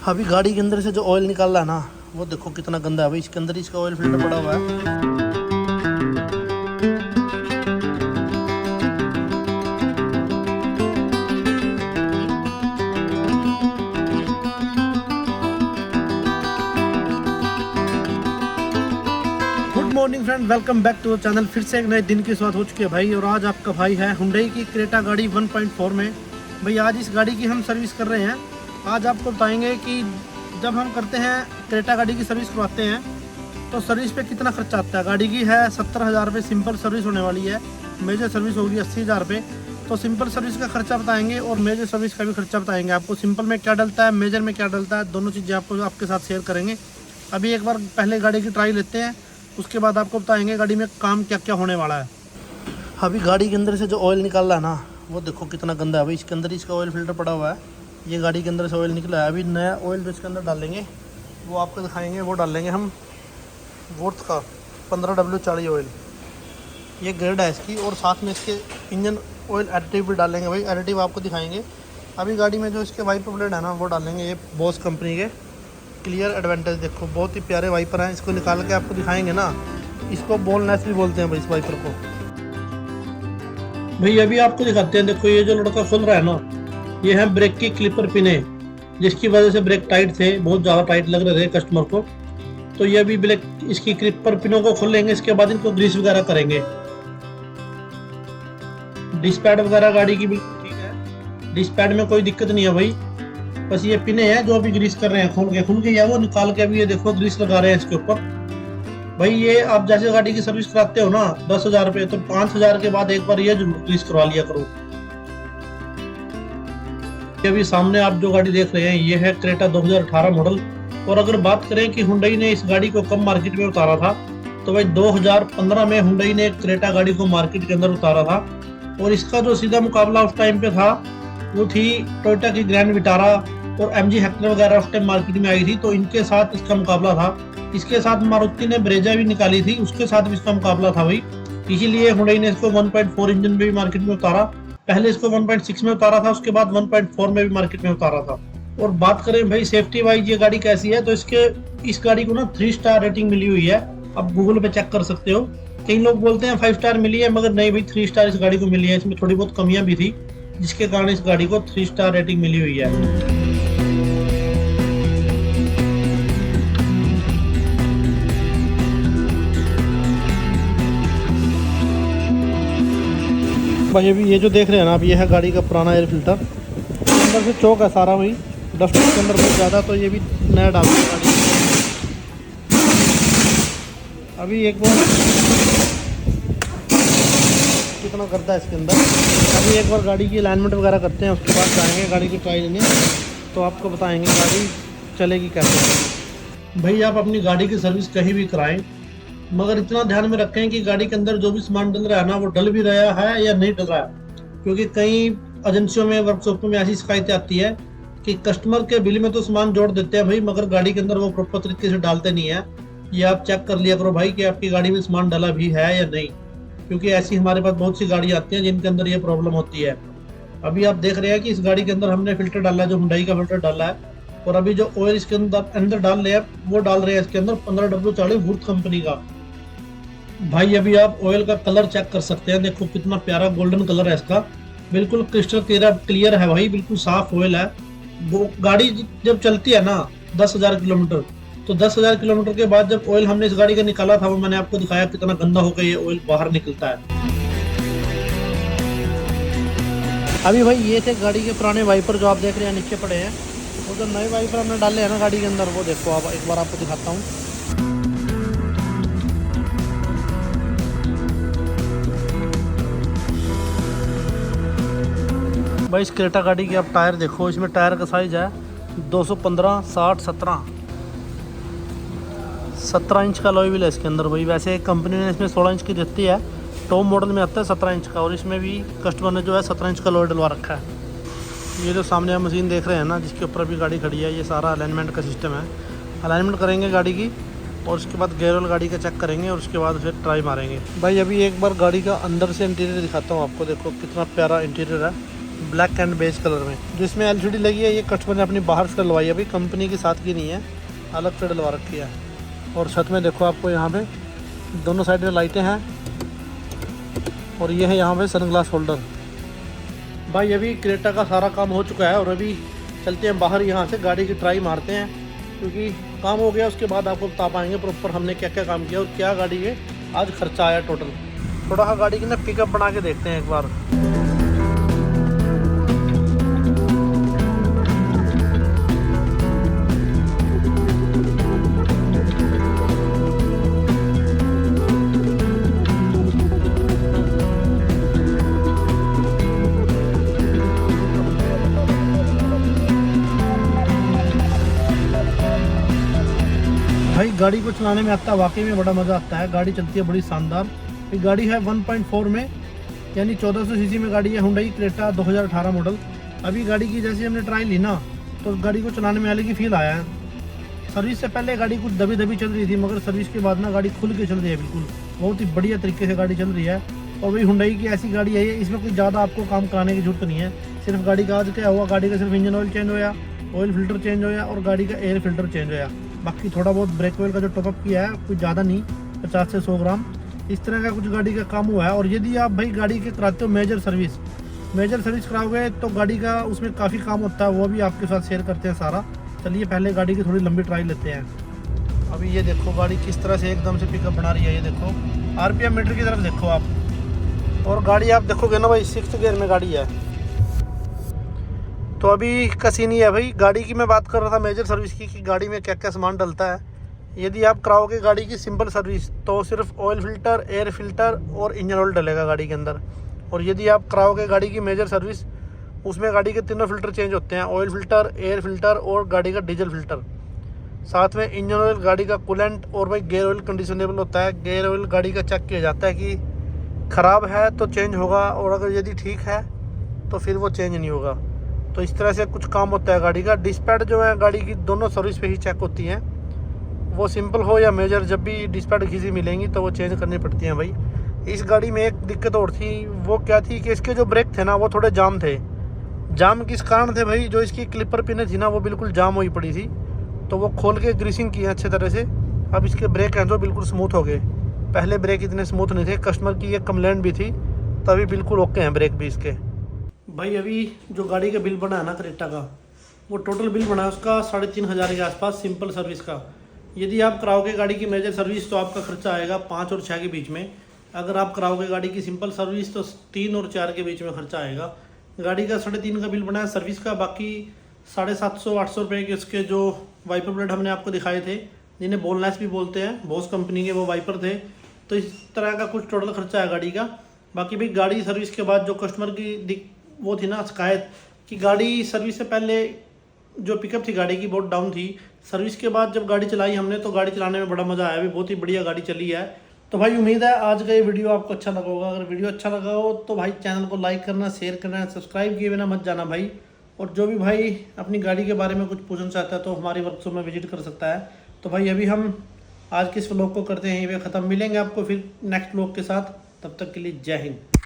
अभी गाड़ी के अंदर से जो ऑयल निकाल रहा है ना, वो देखो कितना गंदा है भाई। इसके अंदर इसका ऑयल फिल्टर पड़ा हुआ है। Good morning friend, welcome back to channel. फिर से एक नए दिन की शुरुआत हो चुकी है भाई। और आज आपका भाई है हुंडई की क्रेटा गाड़ी 1.4 में। भाई आज इस गाड़ी की हम सर्विस कर रहे हैं। आज आपको बताएंगे कि जब हम करते हैं क्रेटा गाड़ी की सर्विस करवाते हैं तो सर्विस पे कितना खर्चा आता है। गाड़ी की है 70,000 रुपये सिंपल सर्विस होने वाली है। मेजर सर्विस होगी 80,000 रुपये। तो सिंपल सर्विस का खर्चा बताएंगे और मेजर सर्विस का भी खर्चा बताएंगे आपको। सिंपल में क्या डलता है, मेजर में क्या डलता है, दोनों चीज़ें आपके साथ शेयर करेंगे। अभी एक बार पहले गाड़ी की ट्राई लेते हैं, उसके बाद आपको बताएंगे गाड़ी में काम क्या क्या होने वाला है। अभी गाड़ी के अंदर से जो ऑयल निकाल रहा है ना, वो देखो कितना गंदा है भाई। इसके अंदर इसका ऑयल फिल्टर पड़ा हुआ है। ये गाड़ी के अंदर से ऑयल निकला है। अभी नया ऑयल जो इसके अंदर डालेंगे वो आपको दिखाएंगे। वो डालेंगे हम वोर्थ का 15W40 ऑयल। ये ग्रेड है इसकी। और साथ में इसके इंजन ऑयल एडिटिव भी डालेंगे भाई। एडिटिव आपको दिखाएंगे। अभी गाड़ी में जो इसके वाइपर ब्लेड है ना, वो डालेंगे ये बॉस कंपनी के क्लियर एडवांटेज। देखो बहुत ही प्यारे वाइपर हैं। इसको निकाल के आपको दिखाएंगे ना, इसको बोलनेस भी बोलते हैं भाई इस वाइपर को। भाई अभी आपको दिखाते हैं। देखो ये जो लड़का खोल रहा है ना, ये है ब्रेक की क्लिपर पिने, जिसकी वजह से ब्रेक टाइट थे, बहुत ज़्यादा टाइट लग रहे थे कस्टमर को। तो ये अभी ब्रेक इसकी क्लिपर पिनों को खोल लेंगे। इसके बाद इनको ग्रीस वगैरह करेंगे। डिस्पैड वगैरह गाड़ी की बिल्कुल ठीक है, डिस्पैड में कोई दिक्कत नहीं है भाई। बस ये पिने हैं जो अभी ग्रीस कर रहे हैं। खुल के या वो निकाल के अभी ये देखो ग्रीस लगा रहे हैं इसके ऊपर। भाई ये आप जैसे गाड़ी की सर्विस कराते हो ना 10,000 रुपये, तो 5,000 के बाद एक बार ये ग्रीस करवा लिया करो। अभी सामने आप जो गाड़ी देख रहे हैं ये है क्रेटा 2018 मॉडल। और अगर बात करें कि हुंडई ने इस गाड़ी को कब मार्केट में उतारा था, तो भाई 2015 में हुंडई ने क्रेटा गाड़ी को मार्केट के अंदर उतारा था। और इसका जो सीधा मुकाबला उस टाइम पे था वो थी टोयोटा की ग्रैंड विटारा और MG हेक्टर वगैरह उस टाइम मार्केट में आई थी। तो इनके साथ इसका मुकाबला था। इसके साथ मारुति ने ब्रेजा भी निकाली थी, उसके साथ भी इसका मुकाबला था भाई। इसीलिए हुंडई ने इसको 1.4 इंजन में भी मार्केट में उतारा। पहले इसको 1.6 में उतारा था, उसके बाद 1.4 में भी मार्केट में उतारा था। और बात करें भाई सेफ्टी वाइज ये गाड़ी कैसी है, तो इस गाड़ी को ना 3 स्टार रेटिंग मिली हुई है। आप गूगल पे चेक कर सकते हो। कई लोग बोलते हैं 5 स्टार मिली है, मगर नहीं भाई 3 स्टार इस गाड़ी को मिली है। इसमें थोड़ी बहुत कमियां भी थी, जिसके कारण इस गाड़ी को 3 स्टार रेटिंग मिली हुई है। भाई अभी ये जो देख रहे हैं ना, अब ये है गाड़ी का पुराना एयर फिल्टर। अंदर से चौक है सारा भाई, डस्ट के अंदर बहुत ज़्यादा। तो ये भी नया डाल दिया गाड़ी। अभी एक बार कितना करता है इसके अंदर। अभी एक बार गाड़ी की अलाइनमेंट वगैरह करते हैं, उसके बाद जाएंगे गाड़ी की ट्राई लेने। तो आपको बताएंगे गाड़ी चलेगी कैसे। भाई आप अपनी गाड़ी की सर्विस कहीं भी कराएं, मगर इतना ध्यान में रखें कि गाड़ी के अंदर जो भी सामान डल रहा है ना, वो डल भी रहा है या नहीं डल रहा है। क्योंकि कई एजेंसियों में, वर्कशॉप में ऐसी शिकायतें आती है कि कस्टमर के बिल में तो सामान जोड़ देते हैं भाई, मगर गाड़ी के अंदर वो प्रॉपर तरीके से डालते नहीं है। ये आप चेक कर लिया करो भाई कि आपकी गाड़ी में सामान डला भी है या नहीं। क्योंकि ऐसी हमारे पास बहुत सी गाड़ी आती हैं जिनके अंदर ये प्रॉब्लम होती है। अभी आप देख रहे हैं कि इस गाड़ी के अंदर हमने फिल्टर डाला है, जो हुंडई का फिल्टर डाला है। और अभी जो ऑयल इसके अंदर डाल रहे हैं, वो डाल रहे हैं इसके अंदर 15W40 वुर्थ कंपनी का। भाई अभी आप ऑयल का कलर चेक कर सकते हैं। देखो कितना प्यारा गोल्डन कलर है इसका, बिल्कुल क्रिस्टल क्लियर है भाई, बिल्कुल साफ ऑयल है। वो गाड़ी जब चलती है ना 10,000 किलोमीटर, तो 10,000 किलोमीटर के बाद जब ऑयल हमने इस गाड़ी का निकाला था, वो मैंने आपको दिखाया कितना गंदा होकर ये ऑयल बाहर निकलता है। अभी भाई ये थे गाड़ी के पुराने वाइपर जो आप देख रहे हैं नीचे पड़े हैं। वो जो नए वाइपर हमने डाले हैं ना गाड़ी के अंदर, वो देखो आप एक बार आपको दिखाता हूँ। भाई इस क्रेटा गाड़ी के आप टायर देखो। इसमें टायर का साइज़ है 215, 60, 17 इंच का अलॉय व्हील है इसके अंदर भाई। वैसे कंपनी ने इसमें 16 इंच की देती है, टॉप मॉडल में आता है 17 इंच का। और इसमें भी कस्टमर ने जो है 17 इंच का अलॉय डलवा रखा है। ये जो सामने आप मशीन देख रहे हैं ना, जिसके ऊपर भी गाड़ी खड़ी है, ये सारा अलाइनमेंट का सिस्टम है। अलाइनमेंट करेंगे गाड़ी की और उसके बाद गेयर ऑयल गाड़ी का चेक करेंगे और उसके बाद फिर ट्राई मारेंगे। भाई अभी एक बार गाड़ी का अंदर से इंटीरियर दिखाता हूँ आपको। देखो कितना प्यारा इंटीरियर है। ब्लैक एंड बेज कलर में। जिसमें एलसीडी लगी है ये कस्टमर ने अपनी बाहर से डलवाई है, अभी कंपनी के साथ की नहीं है, अलग से डलवा रखी है। और छत में देखो आपको यहाँ पे दोनों साइड में लाइटें हैं और ये है यहाँ पे सनग्लास होल्डर। भाई अभी क्रेटा का सारा काम हो चुका है और अभी चलते हैं बाहर, यहाँ से गाड़ी की ट्राई मारते हैं क्योंकि काम हो गया। उसके बाद आपको बता पाएंगे प्रॉपर हमने क्या क्या काम किया और क्या गाड़ी के आज खर्चा आया टोटल। थोड़ा सा गाड़ी की ना पिकअप बना के देखते हैं एक बार। भाई गाड़ी को चलाने में आता है, वाकई में बड़ा मज़ा आता है। गाड़ी चलती है बड़ी शानदार। ये गाड़ी है 1.4 में, यानी 1400 सीसी में गाड़ी है, हुंडई क्रेटा 2018 मॉडल। अभी गाड़ी की जैसे हमने ट्राई ली ना तो गाड़ी को चलाने में अलग ही फील आया है। सर्विस से पहले गाड़ी कुछ दबी दबी चल रही थी, मगर सर्विस के बाद ना गाड़ी खुल के चल रही है, बिल्कुल बहुत ही बढ़िया तरीके से गाड़ी चल रही है। और भाई हुंडई की ऐसी गाड़ी है, इसमें कुछ ज़्यादा आपको काम कराने की जरूरत नहीं है। सिर्फ गाड़ी का आज क्या हुआ, गाड़ी का सिर्फ इंजन ऑयल चेंज होया, ऑयल फिल्टर चेंज होया और गाड़ी का एयर फिल्टर चेंज होया। बाकी थोड़ा बहुत ब्रेक ऑयल का जो टॉपअप किया है कुछ ज़्यादा नहीं, 50 से 100 ग्राम इस तरह का कुछ गाड़ी का काम हुआ है। और यदि आप भाई गाड़ी के कराते हो मेजर सर्विस कराओगे तो गाड़ी का उसमें काफ़ी काम होता है, वो भी आपके साथ शेयर करते हैं सारा। चलिए पहले गाड़ी की थोड़ी लंबी ट्राई लेते हैं। अभी ये देखो गाड़ी किस तरह से एकदम से पिकअप बना रही है। ये देखो RPM मीटर की तरफ देखो आप, और गाड़ी आप देखोगे ना भाई 6th गियर में गाड़ी है। तो अभी का सीन ही है भाई, गाड़ी की मैं बात कर रहा था मेजर सर्विस की कि गाड़ी में क्या क्या सामान डलता है। यदि आप कराओगे गाड़ी की सिंपल सर्विस तो सिर्फ ऑयल फिल्टर, एयर फिल्टर और इंजन ऑयल डलेगा गाड़ी के अंदर। और यदि आप कराओगे गाड़ी की मेजर सर्विस, उसमें गाड़ी के तीनों फिल्टर चेंज होते हैं, ऑयल फिल्टर, एयर फिल्टर और गाड़ी का डीजल फिल्टर। साथ में इंजन ऑयल, गाड़ी का कूलेंट और भाई गेयर ऑयल कंडीशनेबल होता है। गेयर ऑयल गाड़ी का चेक किया जाता है कि ख़राब है तो चेंज होगा, और अगर यदि ठीक है तो फिर वो चेंज नहीं होगा। तो इस तरह से कुछ काम होता है गाड़ी का। डिस्पैच जो है गाड़ी की दोनों सर्विस पे ही चेक होती हैं, वो सिंपल हो या मेजर, जब भी डिस्पैच घिसी मिलेंगी तो वो चेंज करनी पड़ती हैं भाई। इस गाड़ी में एक दिक्कत और थी, वो क्या थी कि इसके जो ब्रेक थे ना वो थोड़े जाम थे। जाम किस कारण थे भाई, जो इसकी क्लिपर पिनें थी ना वो बिल्कुल जाम हुई पड़ी थी, तो वो खोल के ग्रीसिंग की है अच्छे तरह से। अब इसके ब्रेक हैं जो बिल्कुल स्मूथ हो गए, पहले ब्रेक इतने स्मूथ नहीं थे। कस्टमर की एक कंप्लेंट भी थी, तभी बिल्कुल ओके हैं ब्रेक भी इसके। भाई अभी जो गाड़ी का बिल बना है ना क्रेटा का, वो टोटल बिल बना है उसका 3500 के आसपास सिंपल सर्विस का। यदि आप कराओगे गाड़ी की मेजर सर्विस तो आपका खर्चा आएगा 5 और 6 के बीच में। अगर आप कराओगे गाड़ी की सिंपल सर्विस तो 3 और 4 के बीच में खर्चा आएगा। गाड़ी का 3.5 का बिल बना है सर्विस का। बाकी 750-800 रुपये के उसके जो वाइपर ब्लेड हमने आपको दिखाए थे, जिन्हें बोलनेस भी बोलते हैं, बॉस कंपनी के वो वाइपर थे। तो इस तरह का कुछ टोटल खर्चा है गाड़ी का। बाकी भाई गाड़ी सर्विस के बाद जो कस्टमर की वो थी ना शिकायत कि गाड़ी सर्विस से पहले जो पिकअप थी गाड़ी की बहुत डाउन थी, सर्विस के बाद जब गाड़ी चलाई हमने तो गाड़ी चलाने में बड़ा मज़ा आया। अभी बहुत ही बढ़िया गाड़ी चली है। तो भाई उम्मीद है आज का ये वीडियो आपको अच्छा लगा होगा। अगर वीडियो अच्छा लगा हो तो भाई चैनल को लाइक करना, शेयर करना, सब्सक्राइब किए बिना मत जाना भाई। और जो भी भाई अपनी गाड़ी के बारे में कुछ पूछना चाहता है तो हमारी वर्कशॉप में विजिट कर सकता है। तो भाई अभी हम आज के इस व्लॉग को करते हैं यहीं पे ख़त्म। मिलेंगे आपको फिर नेक्स्ट व्लॉग के साथ, तब तक के लिए जय हिंद।